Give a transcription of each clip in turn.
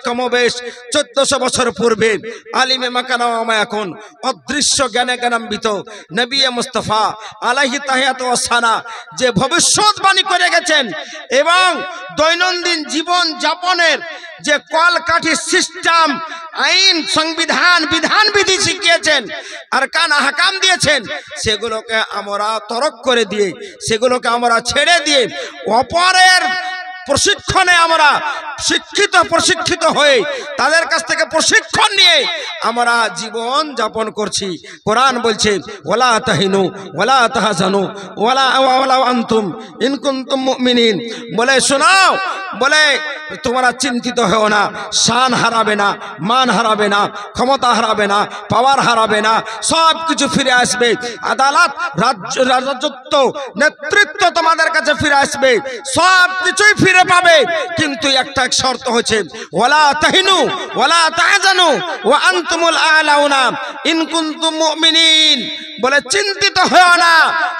কমবেশ 1400 বছর পূর্বে আলিমে মাকানামা এখন অদৃশ্য জ্ঞানে জ্ঞানান্বিত নবী মুস্তাফা আলাইহি তাহিয়াতু ওয়াস সালাম যে ভবিষ্যৎবাণী করে গেছেন এবং দৈনন্দিন জীবন যাপনের যে কলকাঠি সিস্টেম আইন সংবিধান বিধান বিধি শিখিয়েছেন আর কান হাকাম দিয়েছেন সেগুলোকে আমরা তরক করে দিয়ে সেগুলোকে আমরা ছেড়ে দিয়ে অপরের প্রশিক্ষণে আমরা প্রশিক্ষিত হয়ে তাদের কাছ থেকে প্রশিক্ষণ নিয়ে আমরা জীবন যাপন করছি। কোরআন বলছে ওয়ালা তাহিনু ওয়ালা তাহজানু ওয়ালা আনতুম ইন কুনতুম মুমিনিন, বলে শোনাও, বলে তোমরা চিন্তিত হও না, শান হারাবে না, মান হারাবে না, ক্ষমতা হারাবে না, পাওয়ার হারাবে না, সব কিছু ফিরে আসবে, আদালত রাজত্ব নেতৃত্ব তোমাদের কাছে ফিরে আসবে, সব কিছুই ফিরে পাবে, কিন্তু একটা শর্ত হচ্ছে ওয়ালা তাহিনু ওয়ালা তাহজানু ওয়া আনতুমুল আ'লাউনা ইন কুনতুম মুমিনিন, বলে চিন্তিত হও না,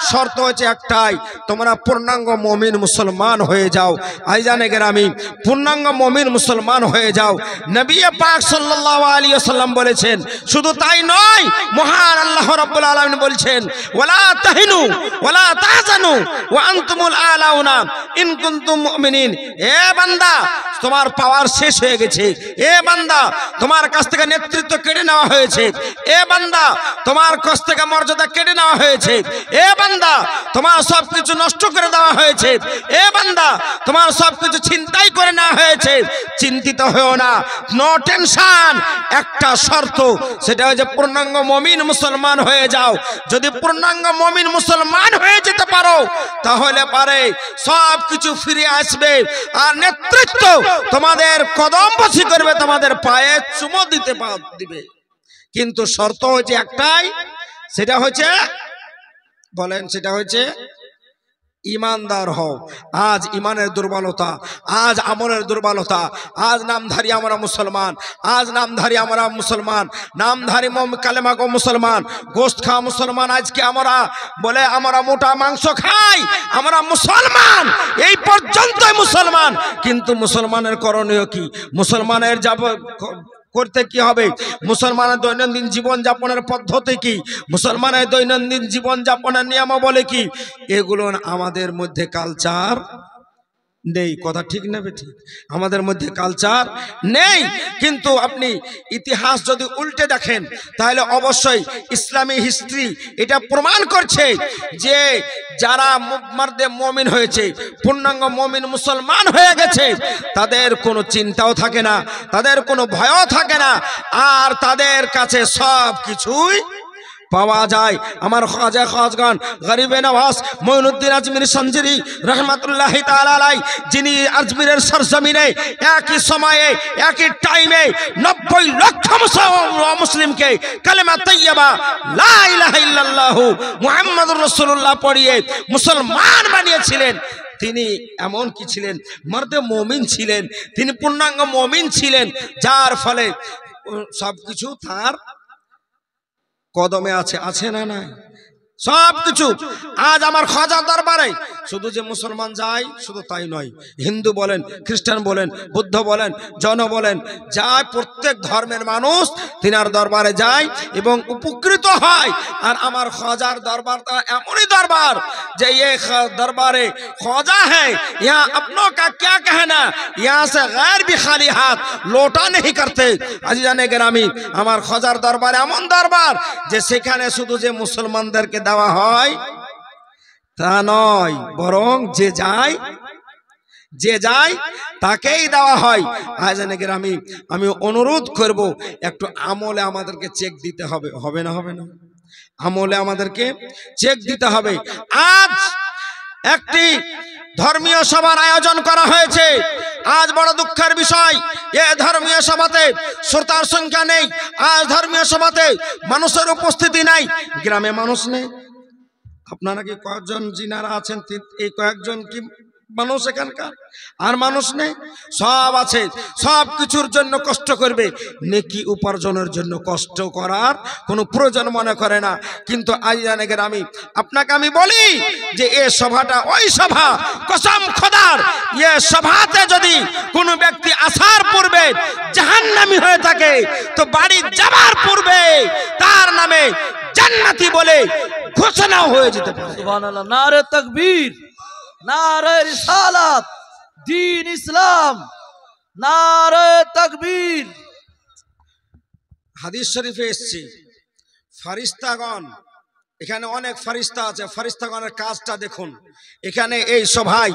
শর্ত হচ্ছে একটাই, তোমরা পূর্ণাঙ্গ মুমিন মুসলমান হয়ে যাও। আইজানে গ্রামী পূর্ণাঙ্গ মুমিন মুসলমান হয়ে যাও। নবী পাক সাল্লাল্লাহু আলাইহি ওয়াসাল্লাম বলেছেন, শুধু তাই নয়, মহান আল্লাহ রাব্বুল আলামিন বলছেন ওয়ালা তাহিনু ওয়ালা তাহজানু ওয়া আনতুমুল আ'লাউনা ইন কুনতুম মুমিনিন, এ বান্দা তোমার পাওয়ার শেষ হয়ে গেছে, এ বান্দা তোমার কাছ থেকে নেতৃত্ব কেড়ে নেওয়া হয়েছে, এ বান্দা তোমার কাছ থেকে মর্যাদা কেড়ে নেওয়া হয়েছে, এ বান্দা তোমার সবকিছু নষ্ট করে দেওয়া হয়েছে, এ বান্দা তোমার সবকিছু ছিনতাই করে নেওয়া হয়েছে, চিন্তিত হও না, নো টেনশন, একটা শর্ত, সেটা হচ্ছে পূর্ণাঙ্গ মুমিন মুসলমান হয়ে যাও। যদি পূর্ণাঙ্গ মুমিন মুসলমান হয়ে যেতে পারো তাহলে পারে সব কিছু ফিরে আসবে আর নেতৃত্ব তোমাদের কদম বসি করবে, তোমাদের পায়ে চুমো দিবে, কিন্তু শর্ত হচ্ছে একটাই, সেটা হচ্ছে বলেন, সেটা হচ্ছে ইমানদার হও। আজ ইমানের দুর্বলতা, আজ আমলের দুর্বলতা, আজ নামধারী আমরা মুসলমান, আজ নামধারী আমরা মুসলমান, নামধারী কালেমা গো মুসলমান, গোশত খাওয়া মুসলমান, আজকে আমরা বলে আমরা মোটা মাংস খাই, আমরা মুসলমান, এই পর্যন্তই মুসলমান, কিন্তু মুসলমানের করণীয় কি, মুসলমানের করতে কি হবে, মুসলমানের দৈনন্দিন জীবন যাপনের পদ্ধতি কি, মুসলমানের দৈনন্দিন জীবন যাপনের নিয়মাবলী কি, এগুলো আমাদের মধ্যে কালচার নেই। কথা ঠিক না ঠিক? আমাদের মধ্যে কালচার নেই। কিন্তু আপনি ইতিহাস যদি উল্টে দেখেন তাহলে অবশ্যই ইসলামী হিস্ট্রি এটা প্রমাণ করছে যে যারা মারদে মুমিন হয়েছে, পূর্ণাঙ্গ মুমিন মুসলমান হয়ে গেছে, তাদের কোনো চিন্তাও থাকে না, তাদের কোনো ভয়ও থাকে না, আর তাদের কাছে সব কিছুই পাওয়া যায়। আমার খাজা খাজগান গরিবে নওয়াজ মঈনুদ্দিন আজমির সঞ্জিরি রহমাতুল্লাহি তাআলা আলাই, যিনি আজমিরের সরজমিনে একই সময়ে একই টাইমে 90 লক্ষ মুসলিমকে কালেমা তাইয়্যিবা লা ইলাহা ইল্লাল্লাহ মুহাম্মাদুর রাসূলুল্লাহ পড়িয়ে মুসলমান বানিয়েছিলেন। তিনি এমন কি ছিলেন, মর্দে মুমিন ছিলেন, তিনি পূর্ণাঙ্গ মুমিন ছিলেন, যার ফলে সবকিছু তার কদমে আছে, আছে না নাই, সবকিছু। আজ আমার খাজা দরবারে শুধু যে মুসলমান যায় শুধু তাই নয়, হিন্দু বলেন, খ্রিস্টান বলেন, বুদ্ধ বলেন, জৈন বলেন, যায়, প্রত্যেক ধর্মের মানুষ তিনার দরবারে যায় এবং উপকৃত হয়। আর আমার খাজার দরবারটা এমনই দরবার যে ये दरबारे ख्वाजा है, यहाँ अपनों का क्या कहना, यहाँ से गैर भी खाली हाथ लोटा नहीं करते। আজিজানে গ্রামী, আমার খাজার দরবার এমন দরবার যে সেখানে শুধু যে মুসলমানদেরকে দেওয়া হয় তা নয়, বরং যে যায় তাকেই দেওয়া হয়। আয়োজনে গ্রামী, আমি অনুরোধ করব একটু আমলে আমাদেরকে চেক দিতে হবে, হবে না? হবে না? আমলে আমাদেরকে চেক দিতে হবে। আজ একটি ধর্মীয় সভার আয়োজন করা হয়েছে, আজ বড় দুঃখের বিষয়, এ ধর্মীয় সভাতে শ্রোতার সংখ্যা নেই, আজ ধর্মীয় সভাতে মানুষের উপস্থিতি নাই, গ্রামে মানুষ নেই। আপনারা কি কয়েকজন যিনারা আছেন এই কয়েকজন কি মানুষ এখানকার? আর মানুষ নেই, সব আছে, সব কিছুর জন্য কষ্ট করবে, নেকি উপার্জনের জন্য কষ্ট করার কোনো প্রয়োজন মনে করে না। কিন্তু আজিজানে গ্রামী, আপনাকে আমি বলি যে এ সভাটা ওই সভা, কসম খোদার, এ সভাতে যদি কোনো ব্যক্তি আসার পূর্বে জাহান্নামী হয়ে থাকে তো বাড়ি যাবার পূর্বে তার নামে জান্নাতি বলে ঘোষণা হয়ে যেতে পারে। সুবহানাল্লাহ। নারে তাকবীর, নারে রিসালাত, দ্বীন ইসলাম, নারে তাকবীর। হাদিস শরীফে এসেছে ফারিস্তাগণ, এখানে অনেক ফারিস্তা আছে, ফারিস্তাগণের কাজটা দেখুন। এখানে এই সভায়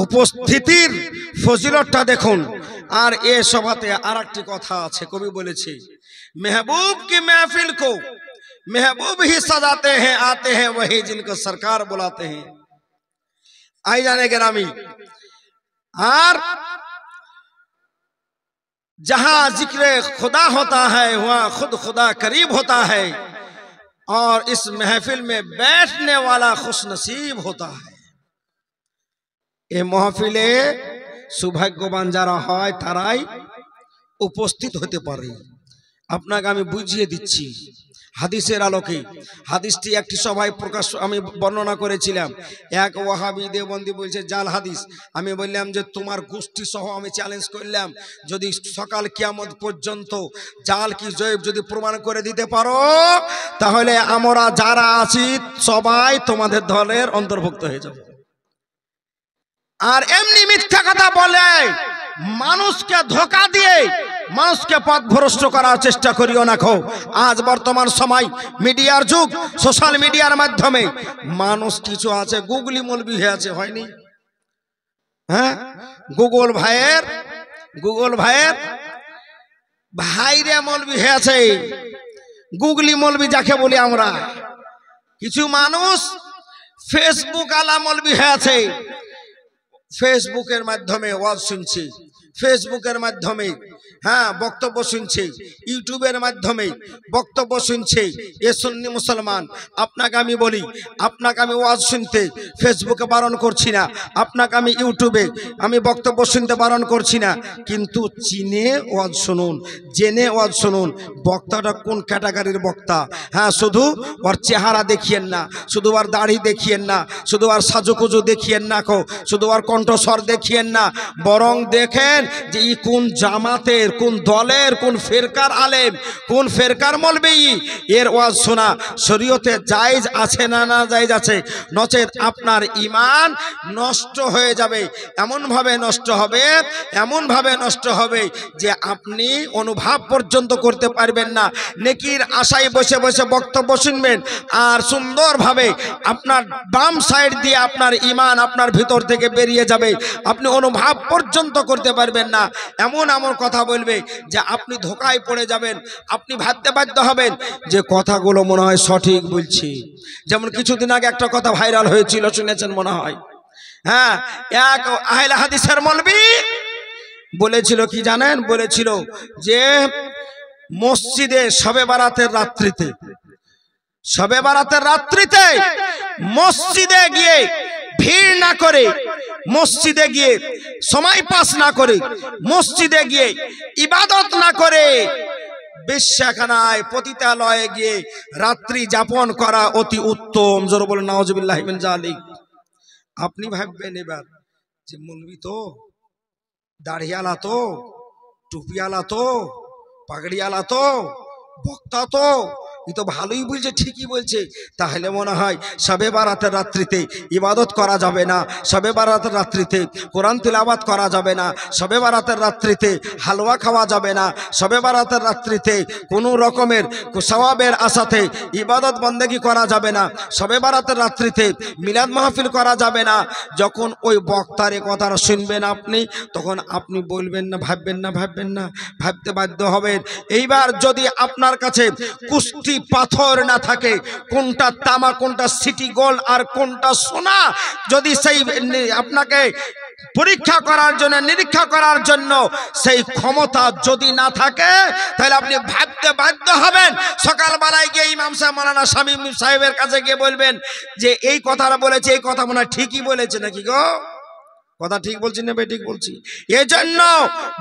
উপস্থিতির ফজিলতটা দেখুন। আর এই সভাতে আরেকটি কথা আছে, কবি বলেছে মেহবুব কি महफिल को महबूब ही सजाते हैं, आते हैं वही जिनको सरकार बुलाते हैं। आई जाने ग्रामी। और जहां जिक्र खुदा होता है वहां खुद खुदा करीब होता है, और इस महफिल में बैठने वाला खुश नसीब होता है। ये महफिले सौभाग्यवान যারা হয় তারাই উপস্থিত হতে পারে। আপনাকে আমি বুঝিয়ে দিচ্ছি হাদিসের আলোকে। হাদিসটি একটি সভায় প্রকাশ আমি বর্ণনা করেছিলাম। এক ওয়াহাবি দেওবন্দি বলছে জাল হাদিস। আমি বললাম যে তোমার গোষ্ঠী সহ আমি চ্যালেঞ্জ করলাম, যদি সকাল কিয়ামত পর্যন্ত জাল কি জয়ব যদি প্রমাণ করে দিতে পারো তাহলে আমরা যারা আছি সবাই তোমাদের দলের অন্তর্ভুক্ত হয়ে যাবে। আর এমনি মিথ্যা কথা বলে মানুষকে ধোঁকা দিয়ে মানুষকে পথভ্রষ্ট করার চেষ্টা করিও না। আজ বর্তমান সময় মিডিয়ার যুগ, সোশ্যাল মিডিয়ার মাধ্যমে মানুষ কিছু আছে গুগলি মৌলবি হয়ে আছে, হয়নি? হ্যাঁ, গুগল ভাইয়ের ভাইরে মৌলবি হয়ে আছে, গুগলি মৌলবি যাকে বলি আমরা। কিছু মানুষ ফেসবুক আলা মৌলবি হয়ে আছে, ফেসবুকের মাধ্যমে ওয়াজ শুনছি, ফেসবুকের মাধ্যমে হ্যাঁ বক্তব্য শুনছে, ইউটিউবের মাধ্যমে বক্তব্য শুনছে। এ সুন্নি মুসলমান, আপনাকে আমি বলি, আপনাকে আমি ওয়াজ শুনতে ফেসবুকে বারণ করছি না, আপনাকে আমি ইউটিউবে আমি বক্তব্য শুনতে বারণ করছি না, কিন্তু চিনে ওয়াজ শুনুন, জেনে ওয়াজ শুনুন বক্তাটা কোন ক্যাটাগরির বক্তা। হ্যাঁ, শুধু ওর চেহারা দেখিয়েন না, শুধু ওর দাড়ি দেখিয়েন না, শুধু ওর সাজুকুজু দেখিয়েন না, শুধু ওর কণ্ঠস্বর দেখিয়েন না, বরং দেখেন যে ই কোন জামাতের, কোন দলের, কোন ফেরকার আলেম, কোন ফেরকার মৌলবি। এর ওয়াজ শোনা শরীয়তে জায়েজ আছে না না জায়েজ আছে, নচেত আপনার ঈমান নষ্ট হয়ে যাবে। এমনভাবে নষ্ট হবে, এমনভাবে নষ্ট হবে যে আপনি অনুভব পর্যন্ত করতে পারবেন না। নেকির আশায় বসে বসে বক্তব্য শুনবেন আর সুন্দরভাবে আপনার বাম সাইড দিয়ে আপনার ঈমান আপনার ভিতর থেকে বেরিয়ে যাবে, আপনি অনুভব পর্যন্ত করতে পারবেন না। এমন এমন কথা বলবে যে আপনি ধোঁকায় পড়ে যাবেন, আপনি ভাবতে বাধ্য হবেন যে কথাগুলো মনে হয় সঠিক বলছি। যেমন কিছুদিন আগে একটা কথা ভাইরাল হয়েছিল, শুনেছেন মনে হয়। হ্যাঁ, এক আহলে হাদিসের মৌলবি বলেছিল কি জানেন, বলেছিল যে মসজিদে শবে বারাতের রাত্রিতে মসজিদে গিয়ে ভিড় না করে, মসজিদে গিয়ে সময় পাস না করে, মসজিদে গিয়ে ইবাদত না করে বেশ্যাখানায় পতিতালয়ে গিয়ে রাত্রি যাপন করা অতি উত্তম। জোরে বলেন নাউজুবিল্লাহ মিন যালিক। আপনি ভাববেন এবার যে মৌলবি তো, দাড়িওয়ালা তো, টুপিওয়ালা তো, পাগড়িওয়ালা তো, বক্তা তো, ই তো ভালোই বলছে, ঠিকই বলছে, তাহলে মনে হয় শবে বারাতের রাত্রিতে ইবাদত করা যাবে না, শবে বারাতের রাত্রিতে কোরআন তিলাওয়াত করা যাবে না, শবে বারাতের রাত্রিতে হালুয়া খাওয়া যাবে না, শবে বারাতের রাত্রিতে কোনো রকমের সওয়াবের আশাতে ইবাদত বন্দেগি করা যাবে না, শবে বারাতের রাত্রিতে মিলাদ মাহফিল করা যাবে না। যখন ওই বক্তার কথাটা শুনবেন আপনি, তখন আপনি বলবেন না, ভাববেন না, ভাবতে বাধ্য হবেন। এইবার যদি আপনার কাছে কুস্তি পাথর না থাকে, কোনটা তামা, কোনটা সিটি গোল্ড আর কোনটা সোনা, যদি সেই আপনাকে পরীক্ষা করার জন্য, নিরীক্ষা করার জন্য সেই ক্ষমতা যদি না থাকে, তাহলে আপনি ভাবতে বাধ্য হবেন। সকালবেলায় গিয়ে ইমাম সাহেব মাওলানা শামীম সাহেবের কাছে গিয়ে বলবেন যে এই কথাটা বলেছে, এই কথা মনে হয় ঠিকই বলেছে নাকি গো, কথা ঠিক বলছি না ভাই, ঠিক বলছি। এই জন্য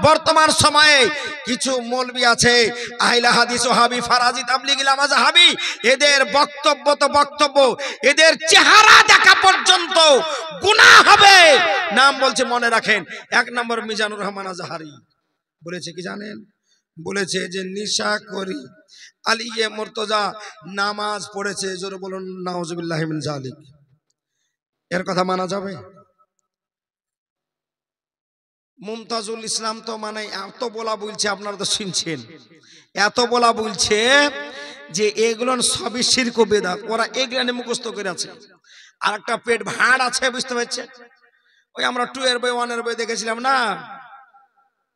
বর্তমান সময়ে কিছু মৌলবি আছে আহলে হাদিস, ওয়াহাবি, ফারাজি, তাবলিগি, মাযহাবি, এদের বক্তব্য তো বক্তব্য, এদের চেহারা দেখা পর্যন্ত গুনাহ হবে। নাম বলছে, মনে রাখেন, 1 নম্বর মিজানুর রহমান আজহারি বলেছে কি জানেন, বলেছে যে নিশা করি আলিয়ে মুর্তজা নামাজ পড়েছে, জোরে বলুন নাউজুবিল্লাহি মিন জালিক। এর কথা মানা যাবে? মুমতাজুল ইসলাম তো মানে এত বলা বলছে, আপনারা তো শুনছেন, এত বলা বলছে যে এগুলো সবই শিরক ও বেদাত, ওরা এগুলো মুখস্থ করে আছে। আর একটা পেট ভাঁড় আছে, বুঝতে পারছেন? ওই আমরা 2 এর বই 1 এর বই দেখেছিলাম না,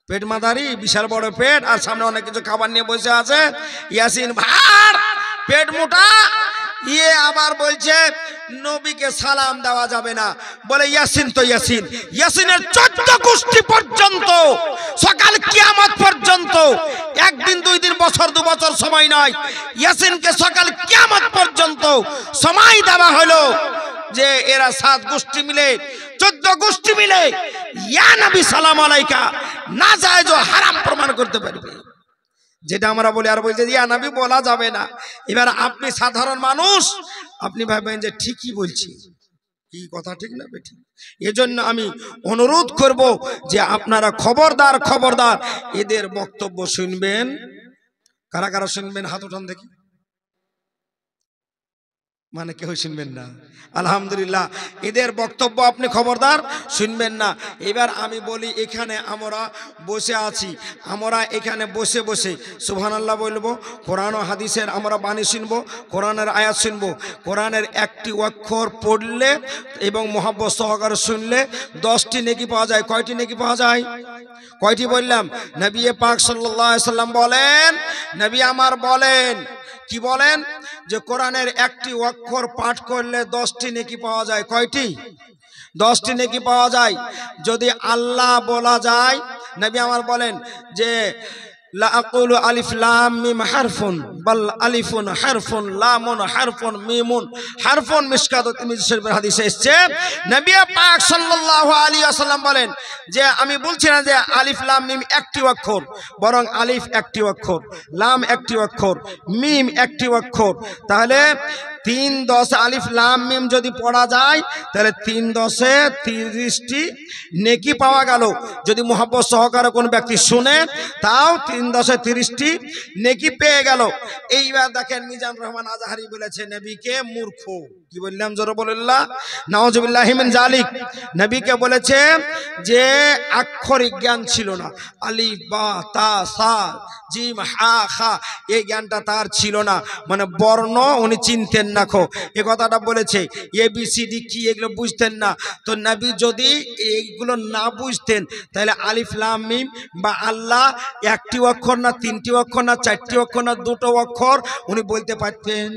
পেট মাদারি, বিশাল বড় পেট, আর সামনে অনেক কিছু খাবার নিয়ে বসে আছে, ইয়াসিন ভাঁড়, পেট মোটা। ইয়ে আবার বলছে নবীকে সালাম দেওয়া যাবে না, বলে ইয়াসিন তো ইয়াসিন, ইয়াসিনের 14 গোষ্ঠী পর্যন্ত সকাল কিয়ামত পর্যন্ত, একদিন 2 দিন বছর 2 বছর সময় নয়, ইয়াসিনকে সকাল কিয়ামত পর্যন্ত সময় দেওয়া হলো যে এরা 7 গোষ্ঠী মিলে 14 গোষ্ঠী মিলে ইয়া নবী সালাম আলাইকা না জায়েজ ও হারাম প্রমাণ করতে পারবে, যেটা আমরা বলি। আর বলছে ইয়া নবী বলা যাবে না। এবার আপনি সাধারণ মানুষ, আপনি ভাবেন যে ঠিকই বলছি, কি কথা ঠিক না বেঠিক? এজন্য আমি অনুরোধ করব যে আপনারা খবরদার খবরদার এদের বক্তব্য শুনবেন। কারা কারা শুনবেন হাত উঠান দেখি। মানে কেউ শুনবেন না, আলহামদুলিল্লাহ। এদের বক্তব্য আপনি খবরদার শুনবেন না। এবার আমি বলি, এখানে আমরা বসে আছি, আমরা এখানে বসে বসে সুবহানাল্লাহ বলবো, কোরআন ও হাদিসের আমরা বাণী শুনবো, কোরআনের আয়াত শুনবো। কোরআনের একটি অক্ষর পড়লে এবং মুহাব্বত সহকারে শুনলে 10টি নেকি পাওয়া যায়। কয়টি নেকি পাওয়া যায়? কয়টি বললাম? নবী পাক সাল্লাল্লাহু আলাইহি সাল্লাম বলেন, নবী আমার বলেন, কি বলেন? যে কোরআনের একটি অক্ষর পাঠ করলে 10টি নেকি পাওয়া যায়। কয়টি? 10টি নেকি পাওয়া যায়। যদি আল্লাহ বলা যায়, নবী আমার বলেন যে লা আকুলু আলিফ লাম মিম হারফুন বাল আলিফুন হারফুন লামুন হারফুন মিমুন হারফুন। মিশকাত তিরমিজি শরীফের হাদিসে এসেছে, নবী পাক সাল্লাল্লাহু আলাইহি ওয়াসাল্লাম বলেন যে আমি বলছি না যে আলিফ লাম মিম একটি অক্ষর, বরং আলিফ একটি অক্ষর, লাম একটি অক্ষর, মিম একটি অক্ষর। তাহলে 3 10 আলিফ লাম মিম যদি পড়া যায় তাহলে 3 10 30টি নেকি পাওয়া গেল। যদি মুহাব্বত সহকারে কোন ব্যক্তি শুনে তাও 3 10 30টি নেকি পেয়ে গেল। এইবার দেখেন মিজান রহমান আজহারি বলেছে নবীকে মূর্খ। কি বললাম? জোরে বলল্লাহ নাউজুবিল্লাহি মিন জালিক। নবীকে বলেছে যে আক্ষরিক জ্ঞান ছিল না, আলিফ বা তা সা জিম হা খা এই জ্ঞানটা তার ছিল না, মানে বর্ণ উনি চিনতেন না। এ কথাটা বলেছে, ABCD কি এগুলো বুঝতেন না। তো নবী যদি এইগুলো না বুঝতেন তাহলে আলিফ লাম মিম বা আল্লাহ একটি অক্ষর না 3টি অক্ষর না 4টি অক্ষর না 2টো অক্ষর উনি বলতে পারতেন?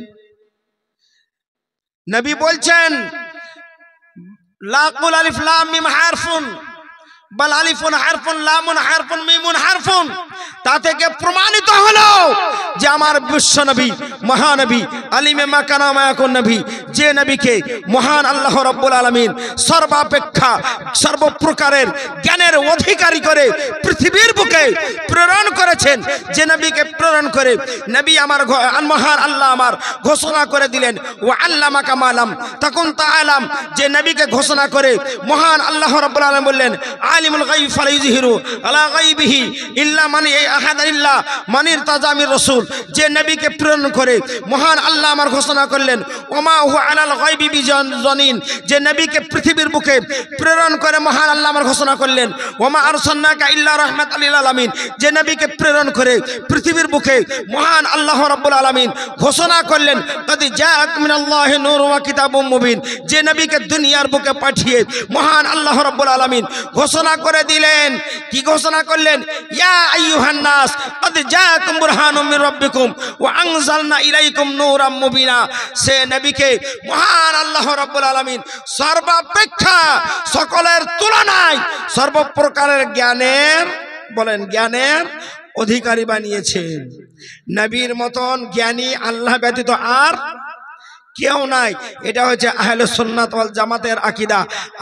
নবী বলছেন লাকুল আলিফ লাম মিম হারফুন বাল আলিফুন হারফুন লামুন হারফুন মিমুন হারফুন। তা থেকে প্রমাণিত হলো যে আমার বিশ্ব নবী, মহানবী, আলিমে মাকানা মায়াকুন নবী, যে নবীকে মহান আল্লাহ রাব্বুল আলামিন সর্বাপেক্ষা সর্বপ্রকারের জ্ঞানের অধিকারী করে পৃথিবীর বুকে প্রেরণ করেছেন, যে নবীকে প্রেরণ করে নবী আমার মহান আল্লাহ আমার ঘোষণা করে দিলেন ও আল্লামাকা মালাম তাকুন তাআলাম। যে নবীকে ঘোষণা করে মহান আল্লাহ রাব্বুল আলামিন বললেন আলিমুল গায়ব ফালা ইযহিরু আলা গায়বিহি ইল্লা মান আহাদ ইল্লা মান ইরতাজা মির রাসূল। যে নবীকে প্রেরণ করে মহান আল্লাহ আমার ঘোষণা করলেন ওমা হুয়া আলাল গায়বি বিজানিন। যে নবীকে পৃথিবীর বুকে প্রেরণ করে মহান আল্লাহ আমার ঘোষণা করলেন ওমা আরসালনাকা ইল্লা রাহমাতাল লিল আলামিন। যে নবীকে প্রেরণ করে পৃথিবীর বুকে মহান আল্লাহ রাব্বুল আলামিন ঘোষণা করলেন কদ জাআক মিনাল্লাহি নূর ওয়া কিতাবুম মুবিন। যে নবীকে দুনিয়ার বুকে পাঠিয়ে মহান আল্লাহ রাব্বুল আলামিন ঘোষণা করে দিলেন, কি ঘোষণা করলেন? ইয়া আইয়ুহান নাস কদ জাআকুম বুরহানুম মির রাব্বিকুম ওয়া আনজালনা ইলাইকুম নূরাম মুবিনা। সে নবীকে মহান আল্লাহ রাব্বুল আলামিন সর্বাপেক্ষা সকলের তুলনায় সর্বপ্রকারের জ্ঞানের, বলেন জ্ঞানের অধিকারী বানিয়েছেন। নবীর মতন জ্ঞানী আল্লাহ ব্যতীত আর কেউ নাই। এটা হচ্ছে আহলে সুন্নাত ওয়াল জামাতের আকীদা।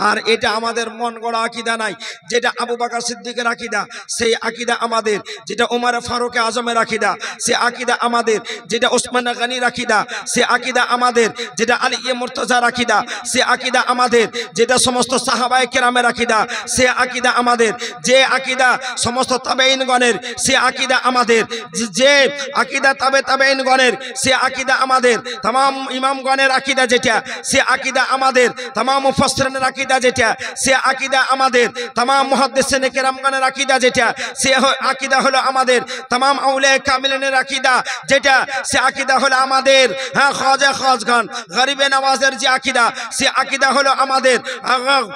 আর এটা আমাদের মন গড়া আকীদা নাই। যেটা আবু বকর সিদ্দিকের আকীদা সেই আকীদা আমাদের, যেটা ওমর ফারুক আজমের আকীদা সে আকীদা আমাদের, যেটা ওসমান গনির আকীদা সে আকীদা আমাদের, যেটা আলী মুর্তজার আকীদা সে আকীদা আমাদের, যেটা সমস্ত সাহাবায়ে কেরামের আকীদা সে আকীদা আমাদের, যে আকীদা সমস্ত তাবেঈনগণের সে আকীদা আমাদের, যে আকীদা তাবেঈনগণের সে আকীদা আমাদের, तमाम ইমামগণের আকীদা যেটা সে আকীদা আমাদের, तमाम মুফাসসিরিনের আকীদা যেটা সে আকীদা আমাদের, तमाम মুহাদ্দিসিনে কেরামগণের আকীদা যেটা সে আকীদা হলো আমাদের, तमाम আউলিয়া কামিলিনের আকীদা যেটা সে আকীদা হলো আমাদের। হ্যাঁ, খাজা খাজগান গরিবে নওয়াজের যে আকীদা সে আকীদা হলো আমাদের।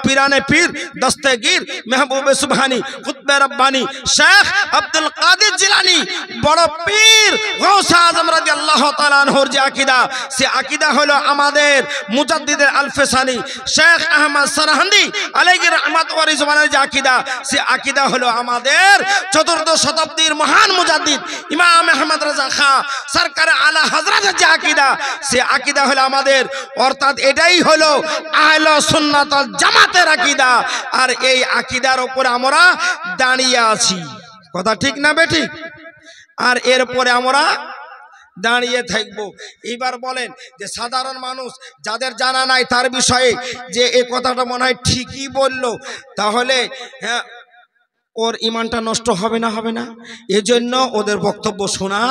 পীরানে পীর দস্তগীর মেহবুবে সুবহানি কুতবে রব্বানি শেখ আব্দুল কাদের জিলানী বড় পীর গৌস আজম রাদিয়াল্লাহু তাআলা আনহুর যে আকীদা সে আকীদা হলো আমাদের। মুজাদ্দিদের আলফসানি শেখ আহমদ সারহান্দি আলাইহি রাহমাত ওয়া রিজওয়ানের যে আকীদা সে আকীদা হলো আমাদের। চতুর্দশ শতাব্দীর মহান মুজাদ্দিদ ইমাম আহমদ রাজা খাঁ সরকার আলা হযরতের যে আকীদা সে আকীদা হলো আমাদের। অর্থাৎ এটাই হলো আহলে সুন্নাত ওয়াল জামাতের আকীদা। আর এই আকীদার উপরে আমরা দাঁড়িয়ে আছি। কথা ঠিক না বেঠিক? আর এরপরে আমরা দাঁড়িয়ে থাকবো। এবার বলেন যে সাধারণ মানুষ যাদের জানা নাই তার বিষয়ে যে এই কথাটা মনে হয় ঠিকই বললো, তাহলে হ্যাঁ ওর ঈমানটা নষ্ট হবে না? হবে না? এজন্য ওদের বক্তব্য শোনা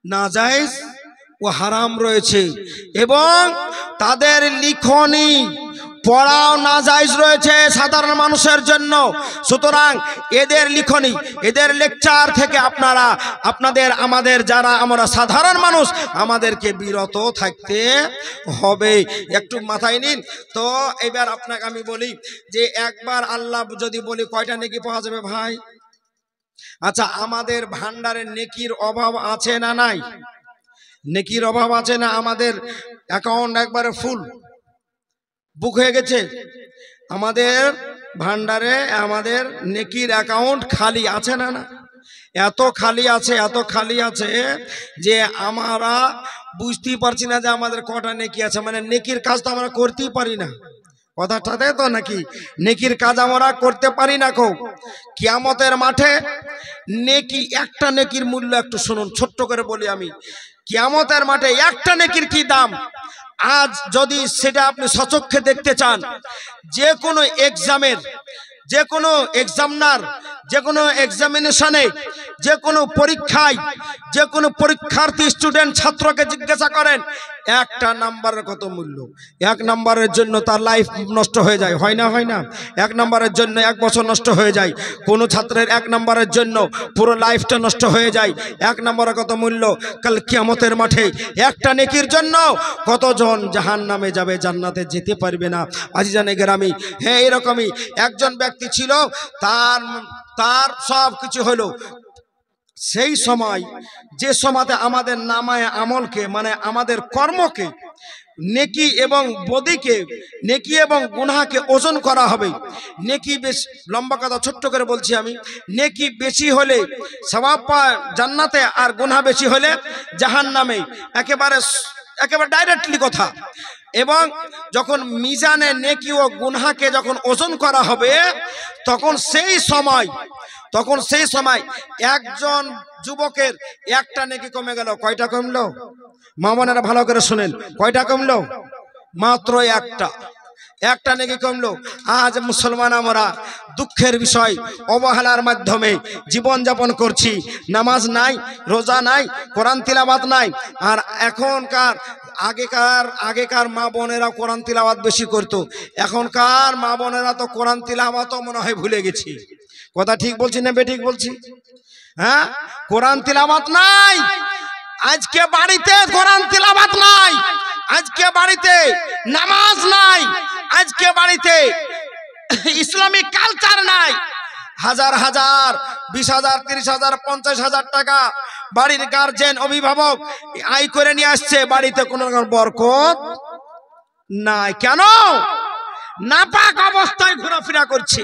নাজায়েজ ও হারাম রয়েছে, এবং তাদের লিখনি পড়াও নাজায়েজ রয়েছে সাধারণ মানুষের জন্য। সুতরাং এদের লিখনি, এদের লেকচার থেকে আপনারা আমাদের যারা আমরা সাধারণ মানুষ আমাদেরকে বিরত থাকতে হবে। একটু মাথায় নিন তো। এবার আপনাকে আমি বলি যে একবার আল্লাহ যদি বলি কয়টা নেকি পাওয়া যাবে ভাই? আচ্ছা, আমাদের ভান্ডারে নেকির অভাব আছে না নাই? নেকির অভাব আছে না? আমাদের অ্যাকাউন্ট একবারে ফুল বুক হয়ে গেছে। আমাদের ভান্ডারে আমাদের নেকির অ্যাকাউন্ট খালি আছে না? না, এত খালি আছে, এত খালি আছে যে আমরা বুঝতেই পারছি না যে আমাদের কটা নেকি আছে। মানে নেকির কাজ তো আমরা করতেই পারি না। কথাটাতে তো নাকি নেকির কাজ আমরা করতে পারি না। কিয়ামতের মাঠে নেকি, একটা নেকির মূল্য একটু শুনুন, ছোট্ট করে বলি আমি। কিয়ামতের মাঠে একটা নেকির কি দাম? আজ যদি সেটা আপনি সচক্ষে দেখতে চান, যে কোনো এক্সামের, যে কোনো এক্সামিনার, যে কোনো এক্সামিনেশনে, যে কোনো পরীক্ষায়, যে কোনো পরীক্ষার্থী স্টুডেন্ট ছাত্রকে জিজ্ঞাসা করেন একটা নাম্বারের কত মূল্য। এক নাম্বারের জন্য তার লাইফ নষ্ট হয়ে যায়, হয় না? হয় না? এক নাম্বারের জন্য 1 বছর নষ্ট হয়ে যায়। কোনো ছাত্রের 1 নাম্বারের জন্য পুরো লাইফটা নষ্ট হয়ে যায়। 1 নাম্বারের কত মূল্য? কাল কিয়ামতের মাঠে একটা নেকির জন্য কতজন জাহান্নামে যাবে, জান্নাতে যেতে পারবে না। আজিজানে গ্রামী, হ্যাঁ এরকমই একজন ব্যক্তি ছিল, তার সব কিছু হলো। সেই সময়, যে সময়তে আমাদের নামায়ে আমলকে মানে আমাদের কর্মকে, নেকি এবং বদিকে, নেকি এবং গুনাহকে ওজন করা হবে। নেকি বেশি, লম্বা কথা ছোট্ট করে বলছি আমি, নেকি বেশি হলে সওয়াব পায় জান্নাতে, আর গুনাহ বেশি হলে জাহান্নামে। একেবারে ডাইরেক্টলি কথা। এবং যখন মিজানে নেকি ও গুনাহকে যখন ওজন করা হবে, তখন সেই সময় একজন যুবকের একটা নেকি কমে গেল। কয়টা কমলো? মা বোনেরা ভালো করে শুনেন, কয়টা কমলো? মাত্র একটা নেকি কমলো। আজ মুসলমান আমরা দুঃখের বিষয়, অবহেলার মাধ্যমে জীবন যাপন করছি। নামাজ নাই, রোজা নাই, কোরআন তিলাওয়াত নাই। আর এখনকার আগেকার মা বোনেরা কোরআন তিলাওয়াত বেশি করতো, এখনকার মা বোনেরা তো কোরআন তিলাওয়াতও মনে হয় ভুলে গেছি। কথা ঠিক বলছি না বেঠিক বলছি? হ্যাঁ, কোরআন তিলাওয়াত নাই। আজকে বাড়িতে কোরআন তিলাওয়াত নাই, আজকে বাড়িতে নামাজ নাই, আজকে বাড়িতে ইসলামিক কালচার নাই। হাজার হাজার, 20,000, 30,000, 50,000 টাকা বাড়ির গার্জেন, অভিভাবক আয় করে নিয়ে আসছে, বাড়িতে কোনো রকম বরকত নাই। কেন? নাপাক অবস্থায় ঘোরাফেরা করছে,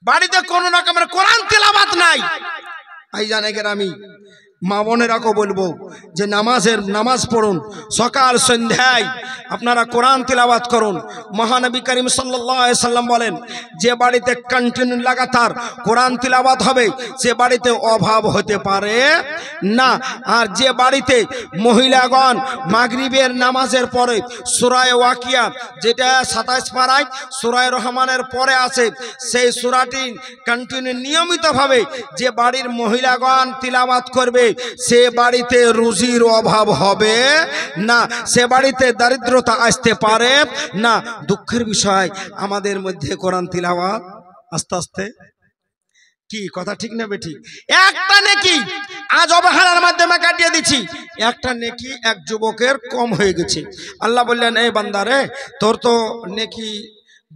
বাড়িতে কোনো রকমের কোরআন তিলাওয়াত নাই। ভাইজান গ্রামী, মা বোনেরাকে বলবো যে নামাজ পড়ুন, সকাল সন্ধ্যায় আপনারা কোরআন তিলাওয়াত করুন। মহানবী করিম সাল্লাল্লাহু আলাইহি সাল্লাম বলেন, যে বাড়িতে কন্টিনিউ লাগাতার কোরআন তিলাওয়াত হবে সে বাড়িতে অভাব হতে পারে না। আর যে বাড়িতে মহিলাগণ মাগরিবের নামাজের পরে সূরা ওয়াকিয়া, যেটা 27 পারায় সূরা রহমানের পরে আছে, সেই সূরাটি কন্টিনিউ নিয়মিতভাবে যে বাড়ির মহিলাগণ তিলাওয়াত করবে সে বাড়িতে রুজির অভাব হবে না, সে বাড়িতে দারিদ্রতা আসতে পারে না। দুঃখের বিষয় আমাদের মধ্যে কোরআন তিলাওয়াত আস্তে আস্তে কি কথা ঠিক না বেঠিক? একটা নেকি আজ অবহেলার মাধ্যমে কাটিয়ে দিচ্ছি, একটা নেকি এক যুবকের কম হয়ে গেছে। আল্লাহ বললেন, এই বান্দা রে, তোর তো নেকি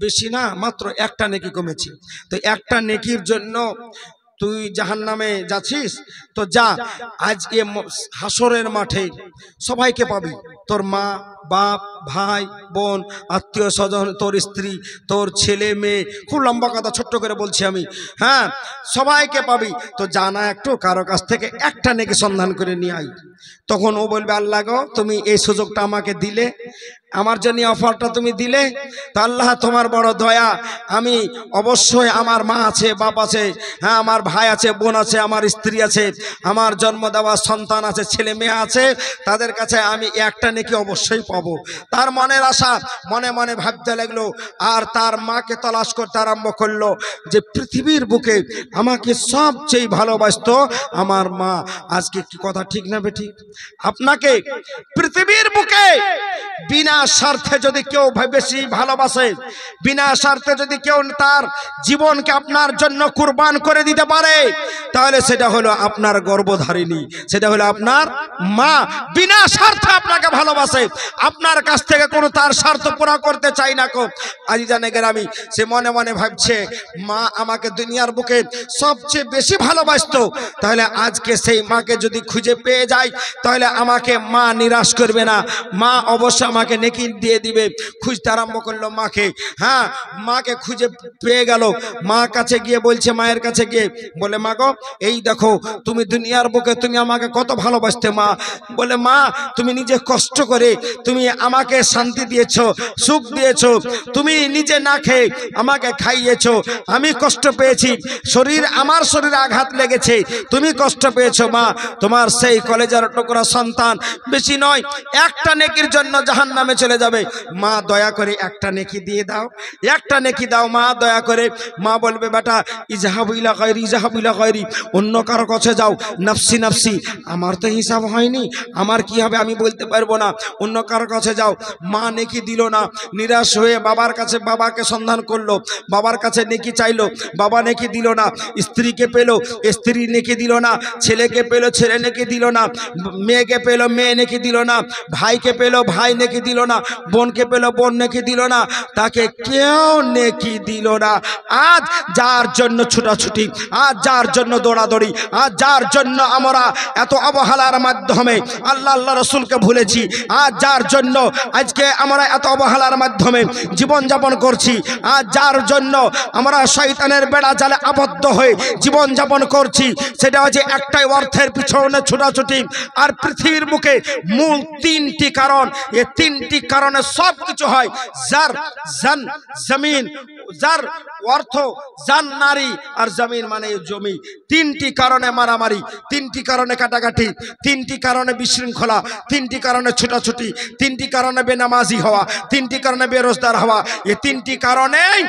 বেশি না, মাত্র একটা নেকি কমেছে। তো একটা নেকির জন্য তুই জাহান্নামে যাচ্ছিস, তো যা আজকে হাসরের মাঠে সবাইকে পাবি, তোর মা বাপ ভাই বোন আত্মীয় স্বজন, তোর স্ত্রী, তোর ছেলে মেয়ে, খুব লম্বা কথা ছোট্ট করে বলছি আমি, হ্যাঁ সবাইকে পাবি। তো জানা একটু কারো কাছ থেকে একটা নেকি সন্ধান করে নিয়ে আই। তখন ও বলবে, আল্লাহ গো তুমি এই সুযোগটা আমাকে দিলে, আমার জন্য অফারটা তুমি দিলে, তো আল্লাহ তোমার বড় দয়া। আমি অবশ্যই আমার মা আছে, বাপ আছে, হ্যাঁ আমার ভাই আছে, বোন আছে, আমার স্ত্রী আছে, আমার জন্ম দেওয়া সন্তান আছে, ছেলে মেয়ে আছে, তাদের কাছে আমি একটা নেকি অবশ্যই পাবো। তার মনের আশা মনে মনে ভাবতে লাগলো, আর তার মাকে তলাশ করতে আরম্ভ করলো যে পৃথিবীর বুকে আমাকে সবচেয়ে ভালোবাসতো আমার মা। আজকে কি কথা ঠিক না বেঠিক? আপনাকে পৃথিবীর বুকে বিনা স্বার্থে যদি কেউ বেশি ভালোবাসে, বিনা স্বার্থে যদি কেউ তার জীবনকে আপনার জন্য কুরবান করে দিতে পারে, তাহলে সেটা হলো আপনার গর্ভধারিণী, সেটা হলো আপনার মা। বিনা স্বার্থে আপনাকে ভালোবাসে, আপনার কাছ থেকে কোনো তার স্বার্থ পুরা করতে চাই না কো। আজিজানে গ্রামী সে মনে মনে ভাবছে, মা আমাকে দুনিয়ার বুকে সবচেয়ে বেশি ভালোবাসতো, তাহলে আজকে সেই মাকে যদি খুঁজে পেয়ে যায় তাহলে আমাকে মা নিরাশ করবে না, মা অবশ্যই আমাকে নেকি দিয়ে দিবে। খুঁজতে আরম্ভ করলো মাকে, হ্যাঁ মাকে খুঁজে পেয়ে গেল। মা কাছে গিয়ে বলছে, মায়ের কাছে গিয়ে বলে, মা গো এই দেখো তুমি দুনিয়ার বুকে তুমি আমাকে কত ভালোবাসতে। মা বলে, মা তুমি নিজে কষ্ট করে তুমি আমাকে শান্তি দিয়েছো, সুখ দিয়েছো, তুমি নিজে না খেয়ে আমাকে খাইয়েছো, আমি কষ্ট পেয়েছি, আমার শরীরে আঘাত লেগেছে, তুমি কষ্ট পেয়েছো। মা তোমার সেই কলেজার টুকরা সন্তান বেশি নয়, একটা নেকির জন্য জাহান্নামে চলে যাবে, মা দয়া করে একটা নেকি দিয়ে দাও, একটা নেকি দাও মা দয়া করে। মা বলবে, বেটা ইজাহাবু ইলা গায়রি, ইজাহাবু ইলা গায়রি, অন্য কারো কাছে যাও, নাফসি নাফসি, আমার তো হিসাব হয়নি, আমার কি হবে আমি বলতে পারবো না, অন্য কারো কাছে যাও। মা নেকি দিল না, নিরাশ হয়ে বাবার কাছে, বাবাকে সন্ধান করলো, বাবার কাছে নেকি চাইলো, বাবা নেকি দিল না। স্ত্রীকে পেলো, স্ত্রী নেকি দিল না। ছেলেকে পেলো, ছেলে নেকি দিল না। মেয়েকে পেলো, মেয়ে নেকি দিল না। ভাইকে পেলো, ভাই নেকি দিল না। বোনকে পেলো, বোন নেকি দিল না। তাকে কেউ নেকি দিল না। আজ যার জন্য ছুটাছুটি, আজ যার জন্য দৌড়াদৌড়ি, আজ যার জন্য আমরা এত অবহেলার মাধ্যমে আল্লাহ রসুলকে ভুলেছি, আজ যার জন্য আজকে আমরা এত অবহেলার মাধ্যমে জীবনযাপন করছি, আজ যার জন্য আমরা শয়তানের বেড়া জালে আবদ্ধ হয়ে জীবনযাপন করছি, সেটা হচ্ছে একটাই, অর্থের পিছনে ছুটাছুটি। আর পৃথিবীর বুকে মূল তিনটি কারণ, এই তিনটি কারণে সব কিছু হয়। জার, জান, জমিন। যার অর্থ জান নারী, আর জমিন মানে জমি। তিনটি কারণে মারামারি, তিনটি কারণে কাটাকাটি, তিনটি কারণে বিশৃঙ্খলা, তিনটি কারণে ছুটাছুটি, তিনটি কারণে বেনামাজি হওয়া, তিনটি কারণে বেরোজগার হওয়া। এই তিনটি কারণেই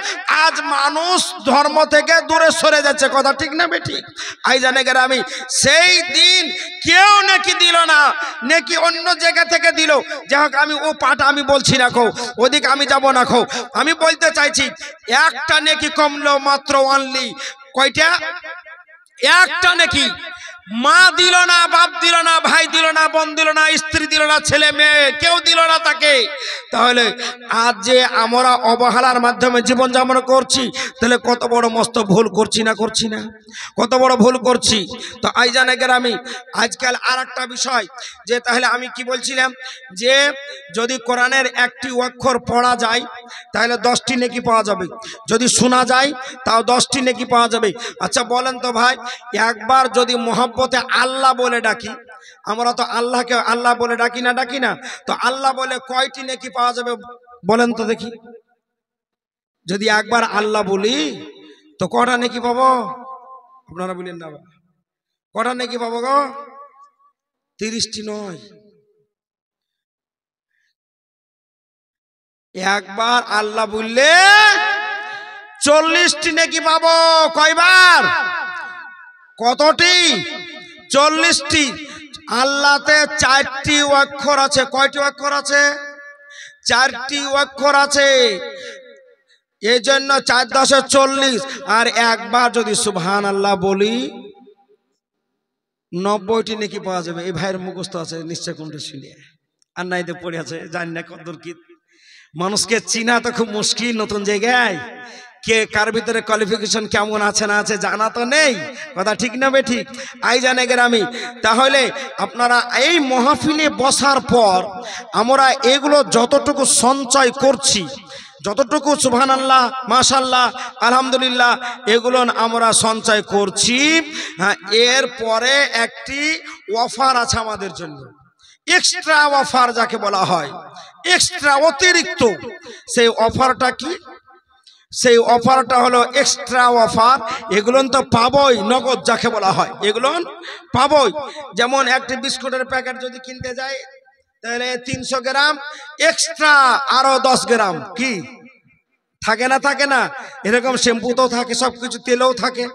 আজ মানুষ ধর্ম থেকে দূরে সরে যাচ্ছে। কথা ঠিক না বেঠিক? আইজানে গ্রামী সেই দিন কেউ নেকি দিল না, নেকি অন্য জায়গা থেকে দিল। যাই হোক, আমি ও পাটা আমি বলছি না খো, ওদিকে আমি যাব না খো। আমি বলতে চাইছি একটা নেকি কমলো, মাত্র অনলি কয়টা? একটা নেকি। মা দিল না, বাপ দিল না, ভাই দিল না, বোন দিল না, স্ত্রী দিল না, ছেলে মেয়ে কেউ দিল না তাকে। তাহলে আজ যে আমরা অবহেলার মাধ্যমে জীবনযাপন করছি, তাহলে কত বড় মস্ত ভুল করছি না, করছি না, কত বড় ভুল করছি। তো আইজানে গ্রামী আজকাল আর একটা বিষয়, যে তাহলে আমি কি বলছিলাম, যে যদি কোরআনের একটি অক্ষর পড়া যায় তাহলে 10টি নেকি পাওয়া যাবে, যদি শোনা যায় তাও 10টি নেকি পাওয়া যাবে। আচ্ছা বলেন তো ভাই, একবার যদি মোহাব্বত মহব্বতে আল্লাহ বলে ডাকি, আমরা তো আল্লাহকে আল্লাহ বলে ডাকি না, তো আল্লাহ বলে কয়টি নেকি পাওয়া যাবে বলেন তো দেখি। যদি একবার আল্লাহ বলি তো কটা নেকি পাবো? আপনারা বলেন না, কটা নেকি পাবো গো? 30টি নয়, একবার আল্লাহ বললে 40টি নেকি পাবো। কয়বার? কতটি? 40টি। আল্লাহতে 4টি অক্ষর আছে। কয়টি অক্ষর আছে? 4টি অক্ষর আছে। এই জন্য 4 × 10 = 40। আর একবার যদি সুবহানাল্লাহ বলি 90টি নেকি পাওয়া যাবে। এই ভাইয়ের মুখস্থ আছে নিশ্চয়, কোনটা শুনে আর নাইতে পড়ে আছে, জানি না কতদূর কি। মানুষকে চিনা তো খুব মুশকিল নতুন জায়গায়। কে কার ভিতরে কোয়ালিফিকেশন কেমন আছে না আছে জানা তো নেই, কথা ঠিক না বে ঠিক? আই জানে গ্রামী। তাহলে আপনারা এই মাহফিলে বসার পর আমরা এগুলো যতটুকু সঞ্চয় করছি, যতটুকু সুবহানাল্লাহ মাশাআল্লাহ আলহামদুলিল্লাহ এগুলো আমরা সঞ্চয় করছি, হ্যাঁ, এরপরে একটি অফার আছে আমাদের জন্য, এক্সট্রা অফার যাকে বলা হয়, এক্সট্রা অতিরিক্ত। সেই অফারটা কি? সেই অফারটা হলো এক্সট্রা অফার। এগুলো তো পাবোই, নগদ যাকে বলা হয়, এগুলো পাবোই। যেমন একটি বিস্কুটের প্যাকেট যদি কিনতে যাই তাহলে 300 গ্রাম এক্সট্রা আরো 10 গ্রাম কি থাকে না? থাকে না? এরকম শ্যাম্পুতেও থাকে, সবকিছু তেলেও থাকে।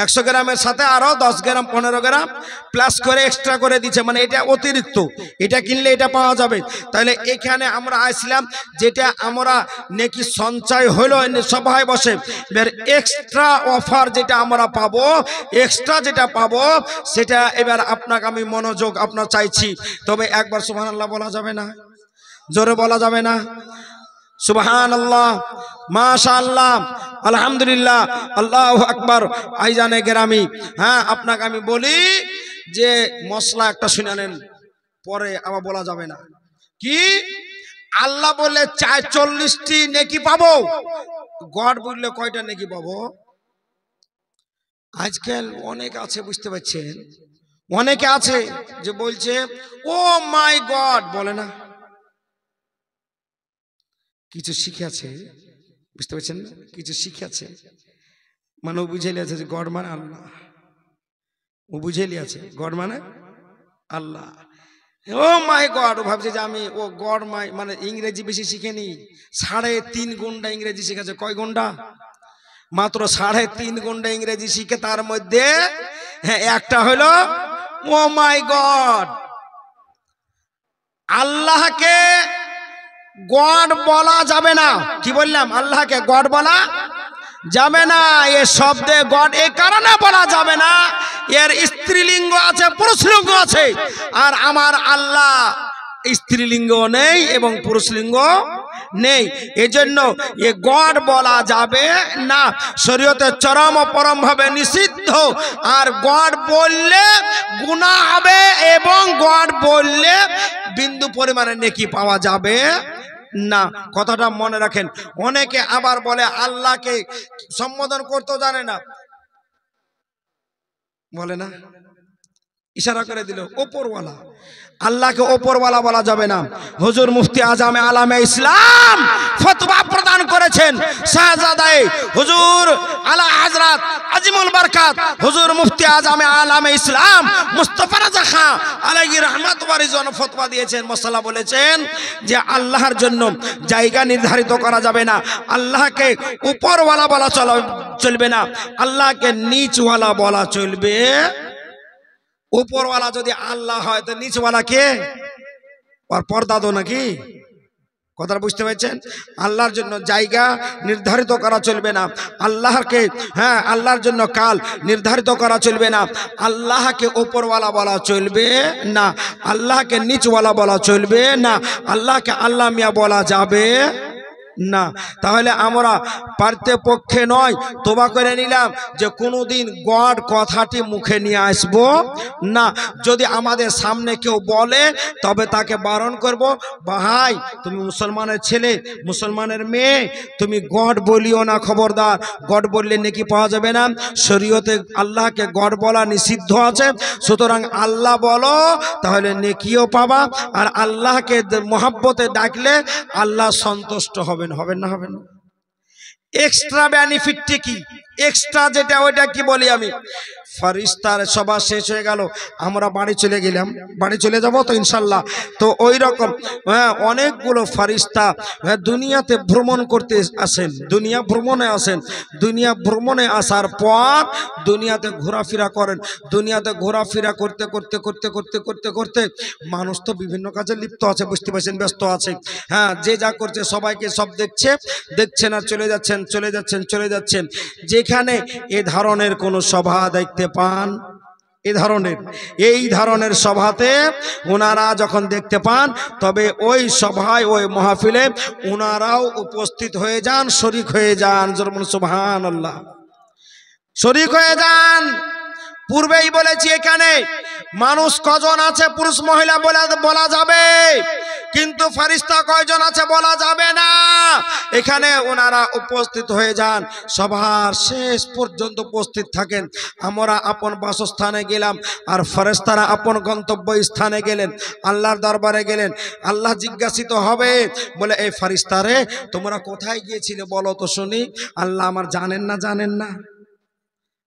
100 গ্রামের সাথে আরো 10 গ্রাম 15 গ্রাম প্লাস করে এক্সট্রা করে দিচ্ছে, মানে এটা অতিরিক্ত, এটা কিনলে এটা পাওয়া যাবে। তাহলে এখানে আমরা আসলাম, যেটা আমরা নেকি সঞ্চয় হলো সবাই বসে, এবার এক্সট্রা অফার যেটা আমরা পাবো, এক্সট্রা যেটা পাবো সেটা এবার আপনাকে আমি মনোযোগ আপনার চাইছি। তবে একবার সুবহানাল্লাহ বলা যাবে না? জোরে বলা যাবে না? সুবহানাল্লাহ মাশাআল্লাহ আলহামদুলিল্লাহ আল্লাহু আকবার। আইজানে গ্রামী, হ্যাঁ, আপনাকে আমি বলি যে মশলা একটা শুনে নেন, পরে আবার বলা যাবে না। কি আল্লাহ বলে 40টি নেকি পাবো, গড বললে কয়টা নেকি পাবো? আজকাল অনেক আছে, বুঝতে পারছেন, অনেকে আছে যে বলছে ও মাই গড, বলে না, কিছু শিখে আছে, বুঝতে পারছেন না? কিছু শিখে আছে, মানে ও বুঝে লিয়েছে যে গড মানে আল্লাহ, ও বুঝে লিয়েছে গড মানে আল্লাহ। ও মাই গড, ও ভাবছে যে আমি ও গড মাই, মানে ইংরেজি বেশি শিখেনি, 3.5 ঘন্টা ইংরেজি শিখেছে। কয় ঘন্টা? মাত্র 3.5 ঘন্টা ইংরেজি শিখে তার মধ্যে হ্যাঁ একটা হলো ও মাই গড। আল্লাহকে গড বলা যাবে না। কি বললাম? আল্লাহকে গড বলা যাবে না। এ শব্দে গড এই কারণে বলা যাবে না, এর স্ত্রীলিঙ্গ আছে, পুরুষলিঙ্গ আছে, আর আমার আল্লাহ স্ত্রীলিঙ্গ নেই এবং পুরুষলিঙ্গ নেই, এজন্য এ গড বলা যাবে না। শরীয়তে চরম ও পরম ভাবে নিষিদ্ধ। আর গড বললে গুনাহ হবে এবং গড বললে বিন্দু পরিমাণে নেকি পাওয়া যাবে না, কথাটা মনে রাখেন। অনেকে আবার বলে আল্লাহকে সম্বোধন করতেও জানে না, বলে না, ইশারা করে দিল ওপরওয়ালা। আল্লাহকে ওপরওয়ালা বলা যাবে না। হুজুর মুফতি আজম আলামে ইসলাম ফতোয়া প্রদান করেছেন, শাহজাদায়ে হুজুর আলা হযরত আজিমুল বরকাত হুজুর মুফতি আজম আলামে ইসলাম মুস্তাফা রাজা খান আলাইহি রহমত ওয়া রিজওয়ান ফতোয়া দিয়েছেন, মাসালা বলেছেন যে আল্লাহর জন্য জায়গা নির্ধারিত করা যাবে না, আল্লাহকে উপরওয়ালা বলা চলবে না, আল্লাহকে নিচওয়ালা বলা চলবে। উপরওয়ালা যদি আল্লাহ হয় তো নিচওয়ালা কে? আর পর্দা দো নাকি? কথাটা বুঝতে পারছেন? আল্লাহর জন্য জায়গা নির্ধারিত করা চলবে না, আল্লাহকে হ্যাঁ আল্লাহর জন্য কাল নির্ধারিত করা চলবে না, আল্লাহকে উপরওয়ালা বলা চলবে না, আল্লাহকে নিচওয়ালা বলা চলবে না, আল্লাহকে আল্লাহ মিয়া বলা যাবে না। তাহলে আমরা পারতে পক্ষে নয় তোবা করে নিলাম যে কোনোদিন গড কথাটি মুখে নিয়ে আসবো না। যদি আমাদের সামনে কেউ বলে তবে তাকে বারণ করব, ভাই তুমি মুসলমানের ছেলে, মুসলমানের মেয়ে, তুমি গড বলিও না, খবরদার। গড বললে নেকি পাওয়া যাবে না, শরীয়তে আল্লাহকে গড বলা নিষিদ্ধ আছে। সুতরাং আল্লাহ বলো, তাহলে নেকিও পাবা, আর আল্লাহকে মহব্বতে ডাকলে আল্লাহ সন্তুষ্ট হবেন। হবেন না? হবেন না? এক্সট্রা বেনিফিটটি কি? এক্সট্রা যেটা ওইটা কি বলি আমি, ফারিস্তার সভা শেষ হয়ে গেল, আমরা বাড়ি চলে গেলাম, বাড়ি চলে যাব তো ইনশাল্লাহ। তো ওই রকম অনেকগুলো ফারিস্তা দুনিয়াতে ভ্রমণ করতে আসেন, দুনিয়া ভ্রমণে আসেন। দুনিয়া ভ্রমণে আসার পর দুনিয়াতে ঘোরাফেরা করেন। দুনিয়াতে ঘোরাফেরা করতে করতে করতে করতে করতে করতে মানুষ তো বিভিন্ন কাজে লিপ্ত আছে, বুঝতে পারছেন, ব্যস্ত আছে। হ্যাঁ, যে যা করছে সবাইকে সব দেখছে, দেখছেন আর চলে যাচ্ছেন, চলে যাচ্ছেন, চলে যাচ্ছেন। যেখানে এ ধরনের কোনো সভা দেখতে পান, এই ধরনের সভাতে ওনারা যখন দেখতে পান, তবে ওই সভায় ওই মাহফিলে ওনারাও উপস্থিত হয়ে যান, শরীক হয়ে যান। যেমন সুবহানাল্লাহ, শরীক হয়ে যান। পূর্বেই বলেছি এখানে মানুষ কজন আছে পুরুষ মহিলা বলা যাবে, কিন্তু ফারিস্তা কয়জন আছে বলা যাবে না। এখানে ওনারা উপস্থিত হয়ে যান, সবার শেষ পর্যন্ত উপস্থিত থাকেন। আমরা আপন বাসস্থানে গেলাম, আর ফেরেশতারা আপন গন্তব্য স্থানে গেলেন, আল্লাহর দরবারে গেলেন। আল্লাহ জিজ্ঞাসিত হবে, বলে এই ফারিস্তারে তোমরা কোথায় গিয়েছিলে বলো তো শুনি। আল্লাহ আমার জানেন না? জানেন না?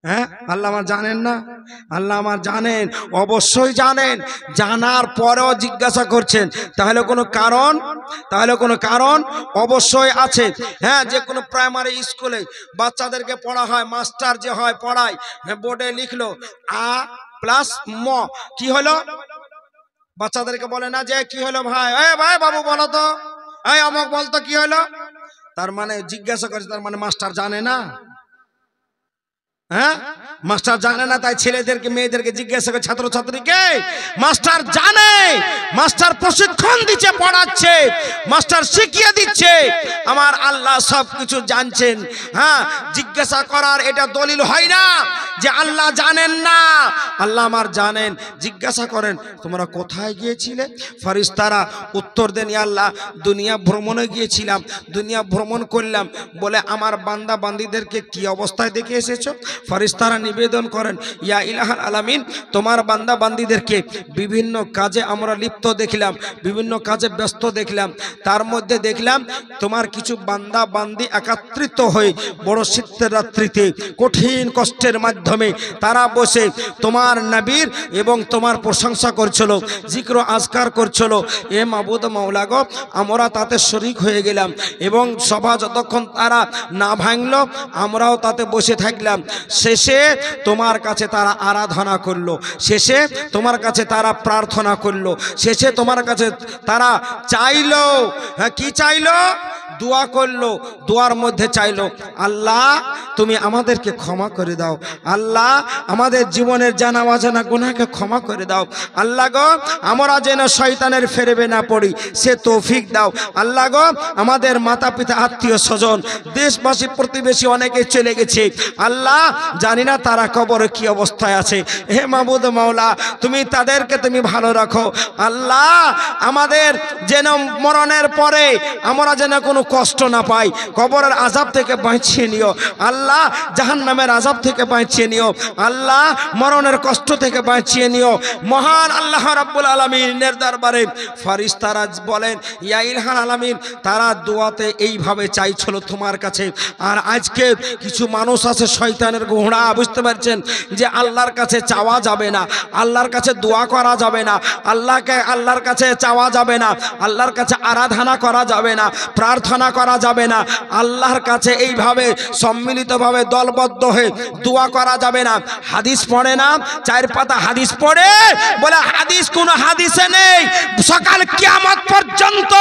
হ্যাঁ, আল্লাহ আমার জানেন না? আল্লাহ আমার জানেন, অবশ্যই জানেন। জানার পরেও জিজ্ঞাসা করছেন, তাহলে কোনো কারণ, তাহলে কোনো কারণ অবশ্যই আছে। হ্যাঁ, যে কোনো প্রাইমারি স্কুলে বাচ্চাদেরকে পড়া হয়, মাস্টার যে হয় পড়ায়, বোর্ডে লিখলো আ প্লাস ম, কি হলো? বাচ্চাদেরকে বলে না যে কি হলো ভাই, ভাই বাবু বলো তো, অমুক বলতো কি হলো। তার মানে জিজ্ঞাসা করছে, তার মানে মাস্টার জানে না। হ্যাঁ, মাস্টার জানে না, তাই ছেলেদেরকে মেয়েদেরকে জিজ্ঞাসা করে ছাত্রছাত্রীকে। মাস্টার জানে, মাস্টার প্রশিক্ষণ দিচ্ছে, পড়াচ্ছে, মাস্টার শিখিয়ে দিচ্ছে। আমার আল্লাহ সব কিছু জানছেন। হ্যাঁ, জিজ্ঞাসা করার এটা দলিল হয় না যে আল্লাহ জানেন না। আল্লাহ আমার জানেন। জিজ্ঞাসা করেন, তোমরা কোথায় গিয়েছিলে? ফারিস্তারা উত্তর দেন, আল্লাহ দুনিয়া ভ্রমণে গিয়েছিলাম, দুনিয়া ভ্রমণ করলাম। বলে আমার বান্দা বান্দীদেরকে কি অবস্থায় দেখে এসেছো? ফারিস্তারা নিবেদন করেন, ইয়া ইলাহাল আলামিন, তোমার বান্দা বান্দীদেরকে বিভিন্ন কাজে আমরা লিপ্ত দেখলাম, বিভিন্ন কাজে ব্যস্ত দেখলাম। তার মধ্যে দেখলাম তোমার কিছু বান্দা বান্দি একত্রিত হয়ে বড় শীতের রাত্রিতে কঠিন কষ্টের মাধ্যমে তারা বসে তোমার নবীর এবং তোমার প্রশংসা করছিল, জিক্র আজকার করছিল। এ মাবুদ মাওলা গো, আমরা তাতে শরীক হয়ে গেলাম, এবং সভা যতক্ষণ তারা না ভাঙলো আমরাও তাতে বসে থাকলাম। শেষে তোমার কাছে তারা আরাধনা করলো, শেষে তোমার কাছে তারা প্রার্থনা করলো, শেষে তোমার কাছে তারা চাইলো। হ্যাঁ, কি চাইলো? দোয়া করলো। দোয়ার মধ্যে চাইলো, আল্লাহ তুমি আমাদেরকে ক্ষমা করে দাও, আল্লাহ আমাদের জীবনের জানা অজানা গুনাহকে ক্ষমা করে দাও, আল্লাহ গো আমরা যেন শয়তানের ফেরেবে না পড়ি সে তৌফিক দাও, আল্লাহ গো আমাদের মাতা পিতা আত্মীয় স্বজন দেশবাসী প্রতিবেশী অনেকে চলে গেছে, আল্লাহ জানি না তারা কবরে কি অবস্থায় আছে। হে মাবুদ মাওলা, তুমি তাদেরকে তুমি ভালো রাখো। আল্লাহ আমাদের যেন মরণের পরে আমরা যেন কোনো কষ্ট না পাই, কবরের আযাব থেকে বাঁচিয়ে নিও আল্লাহ, জাহান্নামের আযাব থেকে বাঁচিয়ে নিও আল্লাহ, মরণের কষ্ট থেকে বাঁচিয়ে নিও। মহান আল্লাহ রাব্বুল আলামিনের দরবারে ফেরেশতারা বলেন, ইয়া ইলাহাল আলামিন, তারা দোয়াতে এইভাবে চাইছিল তোমার কাছে। আর আজকে কিছু মানুষ আছে শয়তানের ঘোড়া, বুঝতে পারছেন, যে আল্লাহর কাছে চাওয়া যাবে না, আল্লাহর কাছে দোয়া করা যাবে না, আল্লাহর কাছে চাওয়া যাবে না, আল্লাহর কাছে আরাধনা করা যাবে না, প্রার্থনা করা যাবে না, আল্লাহর কাছে এইভাবে সম্মিলিতভাবে দলবদ্ধ হয়ে দোয়া করা যাবে না। হাদিস পড়ে না, 4 পাতা হাদিস পড়ে, বলে হাদিস কোন হাদিসে নেই। সকাল কিয়ামত পর্যন্ত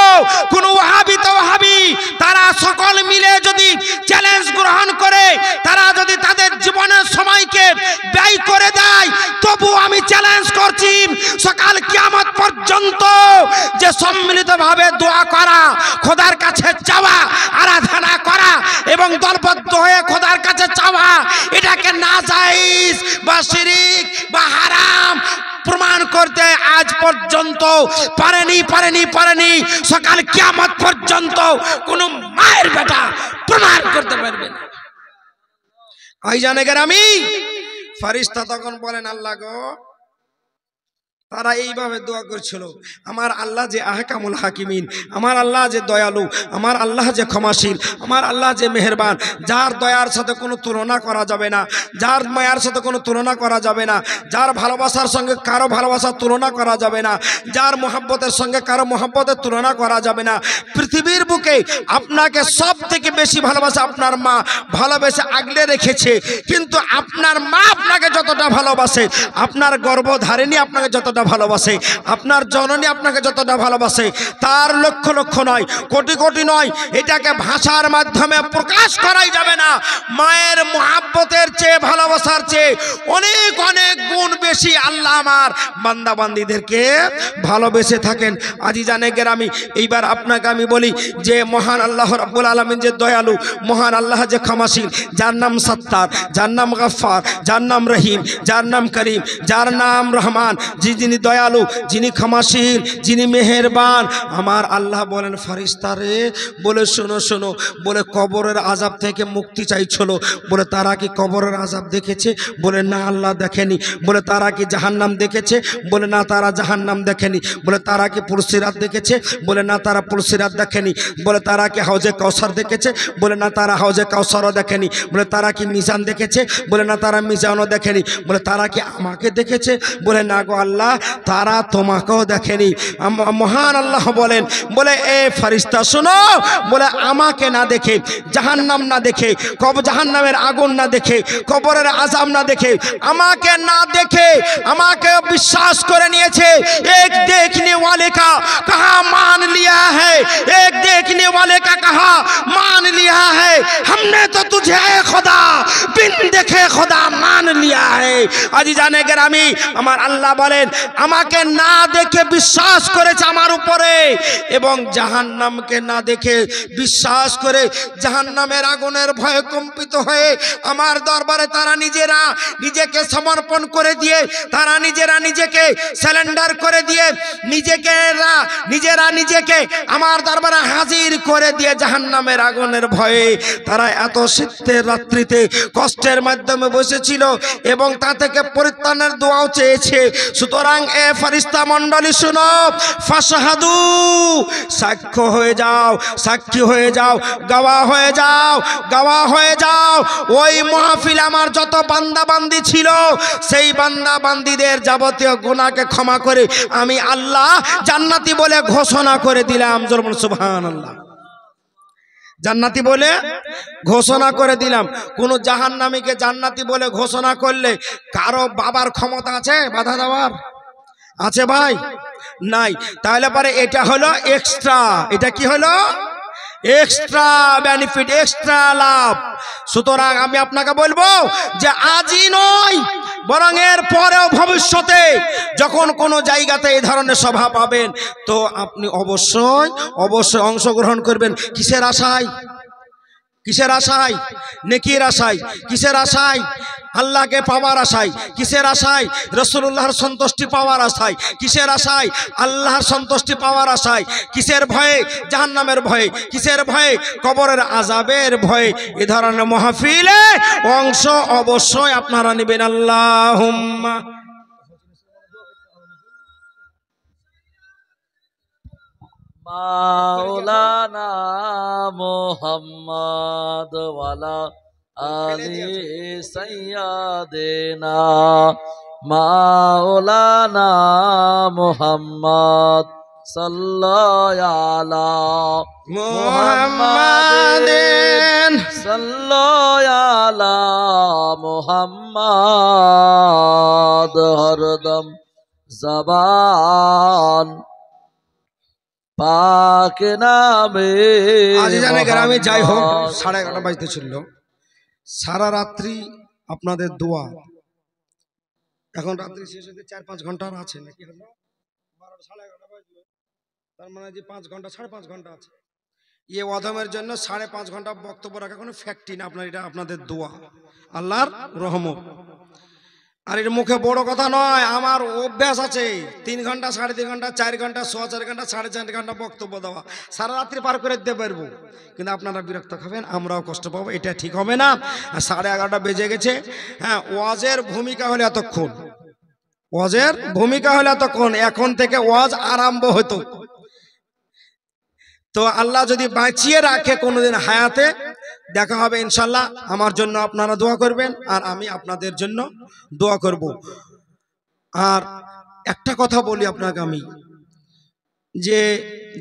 কোন ওয়াহাবি তাওহাবি তারা সকল মিলে যদি চ্যালেঞ্জ গ্রহণ করে, তারা যদি তাদের জীবনের সময়কে ব্যয় করে দেয়, তবু আমি চ্যালেঞ্জ করছি সকাল কিয়ামত পর্যন্ত যে সম্মিলিতভাবে দোয়া করা, খোদার কাছে যাওয়া, আরাধনা করা এবং দলবদ্ধ হয়ে খোদার কাছে চাওয়া, এটাকে নাজায়েজ বা শিরিক বা হারাম প্রমাণ করতে আজ পর্যন্ত পারেনি সকাল কিয়ামত পর্যন্ত কোন মায়ের বেটা প্রমাণ করতে পারবে না। ভাইজানে গ্রামী, ফেরেশতা তখন বলেন, আল্লাহ গো, তারা এইভাবে দোয়া করছিল, আমার আল্লাহ যে আহকামুল হাকিমিন, আমার আল্লাহ যে দয়ালু, আমার আল্লাহ যে ক্ষমাশীল, আমার আল্লাহ যে মেহেরবান, যার দয়ার সাথে কোনো তুলনা করা যাবে না, যার মায়ার সাথে কোনো তুলনা করা যাবে না, যার ভালোবাসার সঙ্গে কারো ভালোবাসার তুলনা করা যাবে না, যার মোহাব্বতের সঙ্গে কারো মোহাব্বতের তুলনা করা যাবে না। পৃথিবীর বুকে আপনাকে সব থেকে বেশি ভালোবাসা আপনার মা ভালোবেসে আগলে রেখেছে, কিন্তু আপনার মা আপনাকে যতটা ভালোবাসে, আপনার গর্ভধারিণী আপনাকে যতটা ভালোবাসে, আপনার জননী আপনাকে যতটা ভালোবাসে, তার লক্ষ লক্ষ নয়, কোটি কোটি নয়, এটাকে ভাষার মাধ্যমে প্রকাশ করাই যাবে না। মায়ের মোহাব্বতের চেয়ে, ভালোবাসার চেয়ে অনেক অনেক গুণ বেশি আল্লাহ আমার বান্দা বান্দীদেরকে ভালোবেসে থাকেন। আজিজানে গ্রামী, এইবার আপনাকে আমি বলি যে মহান আল্লাহ রাব্বুল আলামিন যে দয়ালু, মহান আল্লাহ যে ক্ষমাশীল, যার নাম সত্তার, যার নাম গফফার, যার নাম রহিম, যার নাম করিম, যার নাম রহমান, যিনি দয়ালু, যিনি ক্ষমাশীল, যিনি মেহেরবান, আমার আল্লাহ বলেন, ফেরেশতারে বলে শোনো শোনো, বলে কবরের আযাব থেকে মুক্তি চাইছিল, বলে তারা কি কবরের আযাব দেখেছে? বলে না, আল্লাহ দেখেনি। বলে তারা কি জাহান্নাম দেখেছে? বলে না, তারা জাহান্নাম দেখেনি। বলে তারা কি পুলসিরাত দেখেছে? বলে না, তারা পুলসিরাত দেখেনি। বলে তারা কি হাউজে কাউসার দেখেছে? বলে না, তারা হাউজে কাউসারও দেখেনি। বলে তারা কি মিজান দেখেছে? বলে না, তারা মিজানও দেখেনি। বলে তারা কি আমাকে দেখেছে? বলে না গো আল্লাহ, তারা তোমাকেও দেখেনি। মহান আল্লাহ বলেন, বলে এ ফেরেশতা শোনো, বলে আমাকে না দেখে, জাহান্নাম না দেখে, জাহান্নামের আগুন না দেখে, কবরের আযাব না দেখে, আমাকে না দেখে আমাকে বিশ্বাস করে নিয়েছে। एक देखने वाले का कहा मान लिया है, एक देखने वाले का कहा मान लिया है, हमने तो तुझे खुदा बिन देखे खुदा मान लिया है। আজিজানে গ্রামী, আমার আল্লাহ বলেন, আমাকে না দেখে বিশ্বাস করেছে আমার উপরে, এবং জাহান্নামকে না দেখে বিশ্বাস করে জাহান্নামের আগুনের ভয়ে কম্পিত হয়ে আমার দরবারে তারা নিজেকে সমর্পণ করে দিয়ে, তারা নিজেকে স্যালেন্ডার করে দিয়ে, নিজেকে আমার দরবারে হাজির করে দিয়ে জাহান্নামের আগুনের ভয়ে তারা এত শীতের রাত্রিতে কষ্টের মাধ্যমে বসেছিল এবং তা থেকে পরিত্রাণের দোয়াও চেয়েছে। সুতরাং এ ফেরেশতা মণ্ডলী শুনো, ফাশহাদু, সাক্ষ্য হয়ে যাও, সাক্ষী হয়ে যাও, গওয়াহ হয়ে যাও। ওই মাহফিল আমার যত বান্দা বান্দি ছিল, সেই বান্দা বান্দিদের যাবতীয় গুনাহকে ক্ষমা করে আমি আল্লাহ জান্নাতি বলে ঘোষণা করে দিলাম। জোরে বলুন সুবহানাল্লাহ। জান্নাতি বলে ঘোষণা করে দিলাম। কোন জাহান্নামীকে জান্নাতি বলে ঘোষণা করলে কারো বাবার ক্ষমতা আছে বাধা দেওয়ার? আছে ভাই? নাই। তাহলে পরে এটা হলো এক্সট্রা। এটা কি হলো? এক্সট্রা বেনিফিট, এক্সট্রা লাভ। সুতরাং আমি আপনাকে বলবো যে আজই নয়, বরং এর পরেও ভবিষ্যতে যখন কোনো জায়গাতে এই ধরনের সভা পাবেন, তো আপনি অবশ্যই অংশগ্রহণ করবেন। কিসের আশায়? কিসের আশায়? নেকির আশায়। কিসের আশায়? আল্লাহকে পাওয়ার আশায়। কিসের আশায়? রাসূলুল্লাহর সন্তুষ্টি পাওয়ার আশায়। কিসের আশায়? আল্লাহর সন্তুষ্টি পাওয়ার আশায়। কিসের ভয়ে? জাহান্নামের ভয়ে। কিসের ভয়ে? কবরের আযাবের ভয়ে। এ ধরনের মাহফিলে অংশ অবশ্যই আপনারা নেবেন। আল্লাহুম্মা মাওলানা মুহাম্মদ ওয়ালা আলি সাইয়্যিদিনা মাওলানা মুহাম্মদ সাল্লাল্লাহু আলা মুহাম্মাদিন সাল্লাল্লাহু আলা মুহাম্মদ হরদম জবান পাক নামে। আজিজানে গ্রামে যাই হোক, 11:30 বাজতে ছিল। সারা রাত্রি আপনাদের দোয়া। এখন রাত্রি শেষ হতে 4-5 ঘন্টা আছে নাকি? 12 11:30 বাজলো, তার মানে যে 5 ঘন্টা 5.5 ঘন্টা আছে। এ অধমের জন্য 5.5 ঘন্টা বক্তব্য রাখা কোনো ফ্যাক্টরি না, আপনার এটা আপনাদের দোয়া, আল্লাহর রহমত। আর এর মুখে বড় কথা নয়, আমার অভ্যাস আছে 3 ঘন্টা, 3.5 ঘন্টা, 4 ঘন্টা, 4.25 ঘন্টা, 4.5 ঘন্টা বক্তব্য দেওয়া, সারা রাত্রি পার করে দিতে পারবো। কিন্তু আপনারা বিরক্ত খাবেন, আমরাও কষ্ট পাবো, এটা ঠিক হবে না। 11:30 বেজে গেছে। হ্যাঁ, ওয়াজের ভূমিকা হলে এতক্ষণ, ওয়াজের ভূমিকা হলে এতক্ষণ, এখন থেকে ওয়াজ আরম্ভ হতো। তো আল্লাহ যদি বাঁচিয়ে রাখে কোনোদিন হায়াতে, দেখা হবে ইনশাল্লাহ। আমার জন্য আপনারা দোয়া করবেন আর আমি আপনাদের জন্য দোয়া করব। আর একটা কথা বলি আপনাকে আমি, যে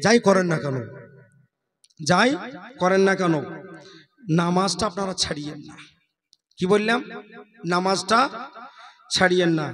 যাই করেন না কেন, যাই করেন না কেন, নামাজটা আপনারা ছাড়িয়েন না। কি বললাম? নামাজটা ছাড়িয়েন না।